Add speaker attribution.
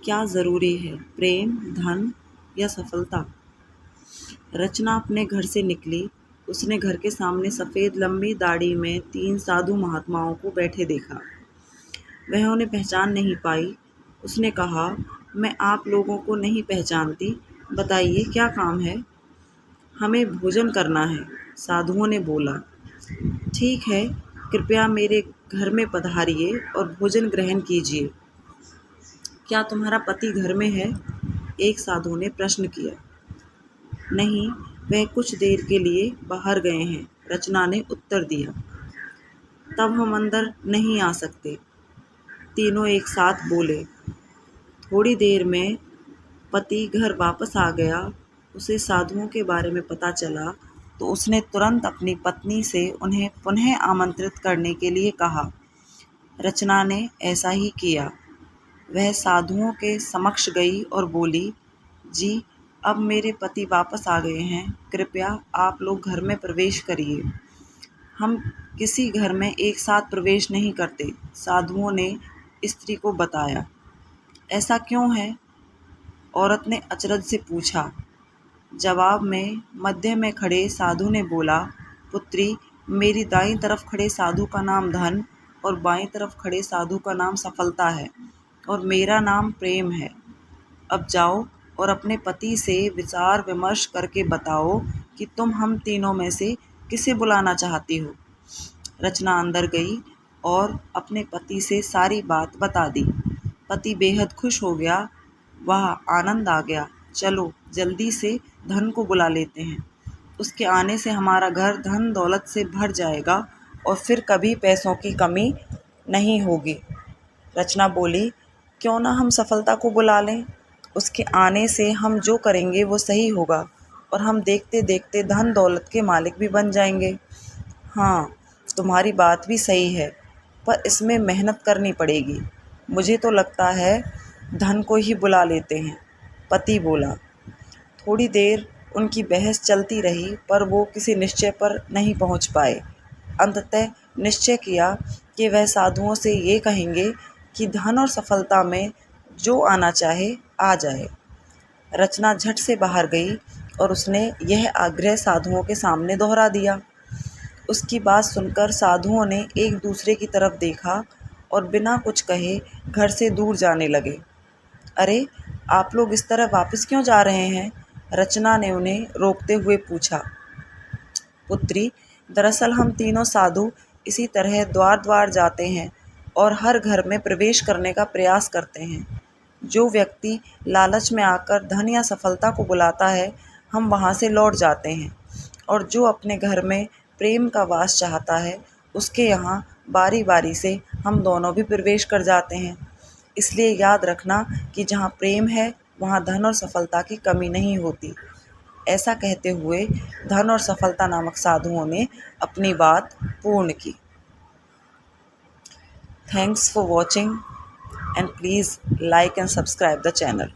Speaker 1: क्या ज़रूरी है, प्रेम, धन या सफलता? रचना अपने घर से निकली। उसने घर के सामने सफ़ेद लंबी दाढ़ी में 3 साधु महात्माओं को बैठे देखा। वह उन्हें पहचान नहीं पाई। उसने कहा, मैं आप लोगों को नहीं पहचानती, बताइए क्या काम है? हमें भोजन करना है, साधुओं ने बोला। ठीक है, कृपया मेरे घर में पधारिए और भोजन ग्रहण कीजिए। क्या तुम्हारा पति घर में है? एक साधु ने प्रश्न किया। नहीं, वह कुछ देर के लिए बाहर गए हैं, रचना ने उत्तर दिया। तब हम अंदर नहीं आ सकते, तीनों एक साथ बोले। थोड़ी देर में पति घर वापस आ गया। उसे साधुओं के बारे में पता चला तो उसने तुरंत अपनी पत्नी से उन्हें पुनः आमंत्रित करने के लिए कहा। रचना ने ऐसा ही किया। वह साधुओं के समक्ष गई और बोली, जी, अब मेरे पति वापस आ गए हैं, कृपया आप लोग घर में प्रवेश करिए। हम किसी घर में एक साथ प्रवेश नहीं करते, साधुओं ने स्त्री को बताया। ऐसा क्यों है? औरत ने अचरज से पूछा। जवाब में मध्य में खड़े साधु ने बोला, पुत्री, मेरी दाईं तरफ खड़े साधु का नाम धन और बाईं तरफ खड़े साधु का नाम सफलता है और मेरा नाम प्रेम है। अब जाओ और अपने पति से विचार विमर्श करके बताओ कि तुम हम तीनों में से किसे बुलाना चाहती हो। रचना अंदर गई और अपने पति से सारी बात बता दी। पति बेहद खुश हो गया। वाह, आनंद आ गया, चलो जल्दी से धन को बुला लेते हैं। उसके आने से हमारा घर धन दौलत से भर जाएगा और फिर कभी पैसों की कमी नहीं होगी। रचना बोली, क्यों ना हम सफलता को बुला लें? उसके आने से हम जो करेंगे वो सही होगा और हम देखते देखते धन दौलत के मालिक भी बन जाएंगे। हाँ, तुम्हारी बात भी सही है, पर इसमें मेहनत करनी पड़ेगी। मुझे तो लगता है धन को ही बुला लेते हैं, पति बोला। थोड़ी देर उनकी बहस चलती रही पर वो किसी निश्चय पर नहीं पहुंच पाए। अंततः निश्चय किया कि वह साधुओं से ये कहेंगे कि धन और सफलता में जो आना चाहे आ जाए। रचना झट से बाहर गई और उसने यह आग्रह साधुओं के सामने दोहरा दिया। उसकी बात सुनकर साधुओं ने एक दूसरे की तरफ देखा और बिना कुछ कहे घर से दूर जाने लगे। अरे, आप लोग इस तरह वापस क्यों जा रहे हैं? रचना ने उन्हें रोकते हुए पूछा। पुत्री, दरअसल हम तीनों साधु इसी तरह द्वार द्वार जाते हैं और हर घर में प्रवेश करने का प्रयास करते हैं। जो व्यक्ति लालच में आकर धन या सफलता को बुलाता है, हम वहाँ से लौट जाते हैं, और जो अपने घर में प्रेम का वास चाहता है, उसके यहाँ बारी बारी से हम दोनों भी प्रवेश कर जाते हैं। इसलिए याद रखना कि जहाँ प्रेम है वहाँ धन और सफलता की कमी नहीं होती। ऐसा कहते हुए धन और सफलता नामक साधुओं ने अपनी बात पूर्ण की। Thanks for watching and please like and subscribe the channel.